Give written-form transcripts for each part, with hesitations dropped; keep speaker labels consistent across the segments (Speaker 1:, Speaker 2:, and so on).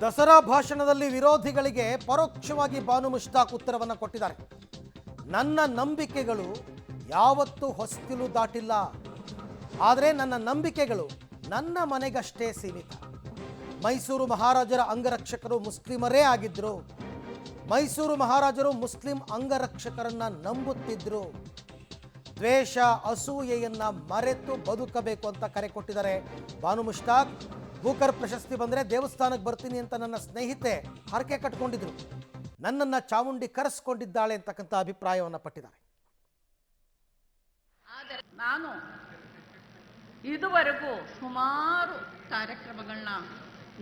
Speaker 1: ದಸರಾ ಭಾಷಣದಲ್ಲಿ ವಿರೋಧಿಗಳಿಗೆ ಪರೋಕ್ಷವಾಗಿ ಬಾನು ಮುಷ್ತಾಕ್ ಉತ್ತರವನ್ನು ಕೊಟ್ಟಿದ್ದಾರೆ. ನನ್ನ ನಂಬಿಕೆಗಳು ಯಾವತ್ತೂ ಹೊಸ್ತಿಲು ದಾಟಿಲ್ಲ, ಆದರೆ ನನ್ನ ನಂಬಿಕೆಗಳು ನನ್ನ ಮನೆಗಷ್ಟೇ ಸೀಮಿತ. ಮೈಸೂರು ಮಹಾರಾಜರ ಅಂಗರಕ್ಷಕರು ಮುಸ್ಲಿಮರೇ ಆಗಿದ್ರು. ಮೈಸೂರು ಮಹಾರಾಜರು ಮುಸ್ಲಿಂ ಅಂಗರಕ್ಷಕರನ್ನ ನಂಬುತ್ತಿದ್ರು. ದ್ವೇಷ ಅಸೂಯೆಯನ್ನ ಮರೆತು ಬದುಕಬೇಕು ಅಂತ ಕರೆ ಕೊಟ್ಟಿದ್ದಾರೆ ಬಾನು ಮುಷ್ತಾಕ್. ಬೂಕರ್ ಪ್ರಶಸ್ತಿ ಬಂದರೆ ದೇವಸ್ಥಾನಕ್ಕೆ ಬರ್ತೀನಿ ಅಂತ ನನ್ನ ಸ್ನೇಹಿತೆ ಹರಕೆ ಕಟ್ಕೊಂಡಿದ್ರು. ನನ್ನನ್ನು ಚಾಮುಂಡಿ ಕರೆಸ್ಕೊಂಡಿದ್ದಾಳೆ ಅಂತಕ್ಕಂಥ ಅಭಿಪ್ರಾಯವನ್ನು ಪಟ್ಟಿದ್ದಾರೆ.
Speaker 2: ಆದರೆ ನಾನು ಇದುವರೆಗೂ ಸುಮಾರು ಕಾರ್ಯಕ್ರಮಗಳನ್ನ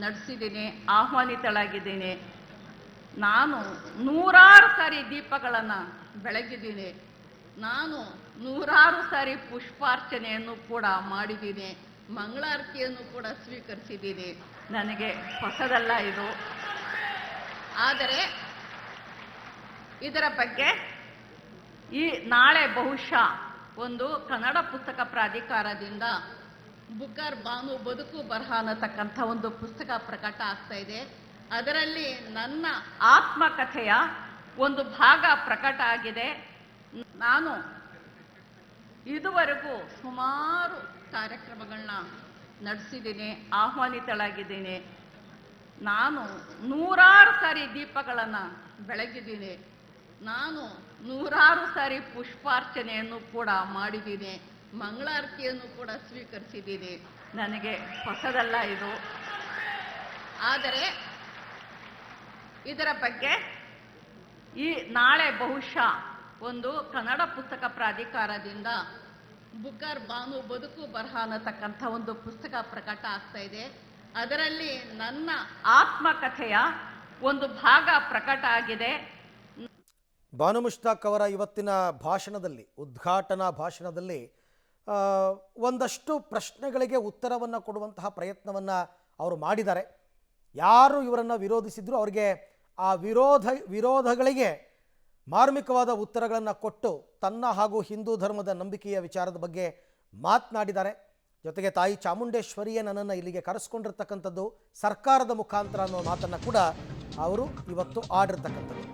Speaker 2: ನಡೆಸಿದ್ದೀನಿ, ಆಹ್ವಾನಿತಳಾಗಿದ್ದೀನಿ. ನಾನು ನೂರಾರು ಸಾರಿ ದೀಪಗಳನ್ನು ಬೆಳಗಿದ್ದೀನಿ. ನಾನು ನೂರಾರು ಸಾರಿ ಪುಷ್ಪಾರ್ಚನೆಯನ್ನು ಕೂಡ ಮಾಡಿದ್ದೀನಿ, ಮಂಗಳಾರತಿಯನ್ನು ಕೂಡ ಸ್ವೀಕರಿಸಿದ್ದೀನಿ. ನನಗೆ ಹೊಸದಲ್ಲ ಇದು. ಆದರೆ ಇದರ ಬಗ್ಗೆ ನಾಳೆ ಬಹುಶಃ ಒಂದು ಕನ್ನಡ ಪುಸ್ತಕ ಪ್ರಾಧಿಕಾರದಿಂದ ಬುಕ್ಕರ್ ಬಾನು ಬದುಕು ಬರಹ ಅನ್ನತಕ್ಕಂಥ ಒಂದು ಪುಸ್ತಕ ಪ್ರಕಟ ಆಗ್ತಾ ಇದೆ. ಅದರಲ್ಲಿ ನನ್ನ ಆತ್ಮಕಥೆಯ ಒಂದು ಭಾಗ ಪ್ರಕಟ ಆಗಿದೆ. ನಾನು ಇದುವರೆಗೂ ಸುಮಾರು ಕಾರ್ಯಕ್ರಮಗಳನ್ನ ನಡೆಸಿದ್ದೀನಿ, ಆಹ್ವಾನಿತಳಾಗಿದ್ದೀನಿ. ನಾನು ನೂರಾರು ಸಾರಿ ದೀಪಗಳನ್ನು ಬೆಳಗಿದ್ದೀನಿ. ನಾನು ನೂರಾರು ಸಾರಿ ಪುಷ್ಪಾರ್ಚನೆಯನ್ನು ಕೂಡ ಮಾಡಿದ್ದೀನಿ, ಮಂಗಳಾರತಿಯನ್ನು ಕೂಡ ಸ್ವೀಕರಿಸಿದ್ದೀನಿ. ನನಗೆ ಹೊಸದಲ್ಲ ಇದು. ಆದರೆ ಇದರ ಬಗ್ಗೆ ನಾಳೆ ಬಹುಶಃ ಒಂದು ಕನ್ನಡ ಪುಸ್ತಕ ಪ್ರಾಧಿಕಾರದಿಂದ ಬುಕ್ಕರ್ ಬಾನು ಬದುಕು ಬರಹ ಅನ್ನತಕ್ಕಂಥ ಒಂದು ಪುಸ್ತಕ ಪ್ರಕಟ ಆಗ್ತಾ ಇದೆ. ಅದರಲ್ಲಿ ನನ್ನ ಆತ್ಮಕಥೆಯ ಒಂದು ಭಾಗ ಪ್ರಕಟ ಆಗಿದೆ.
Speaker 1: ಬಾನು ಮುಷ್ತಾಕ್ ಅವರ ಇವತ್ತಿನ ಭಾಷಣದಲ್ಲಿ, ಉದ್ಘಾಟನಾ ಭಾಷಣದಲ್ಲಿ ಒಂದಷ್ಟು ಪ್ರಶ್ನೆಗಳಿಗೆ ಉತ್ತರವನ್ನು ಕೊಡುವಂತಹ ಪ್ರಯತ್ನವನ್ನು ಅವರು ಮಾಡಿದ್ದಾರೆ. ಯಾರು ಇವರನ್ನು ವಿರೋಧಿಸಿದ್ರು ಅವರಿಗೆ ಆ ವಿರೋಧಗಳಿಗೆ ಮಾರ್ಮಿಕವಾದ ಉತ್ತರಗಳನ್ನು ಕೊಟ್ಟು ತನ್ನ ಹಾಗೂ ಹಿಂದೂ ಧರ್ಮದ ನಂಬಿಕೆಯ ವಿಚಾರದ ಬಗ್ಗೆ ಮಾತನಾಡಿದ್ದಾರೆ. ಜೊತೆಗೆ ತಾಯಿ ಚಾಮುಂಡೇಶ್ವರಿಯೇ ನನ್ನನ್ನು ಇಲ್ಲಿಗೆ ಕರೆಸ್ಕೊಂಡಿರ್ತಕ್ಕಂಥದ್ದು ಸರ್ಕಾರದ ಮುಖಾಂತರ ಅನ್ನೋ ಮಾತನ್ನು ಕೂಡ ಅವರು ಇವತ್ತು ಆಡಿರ್ತಕ್ಕಂಥದ್ದು.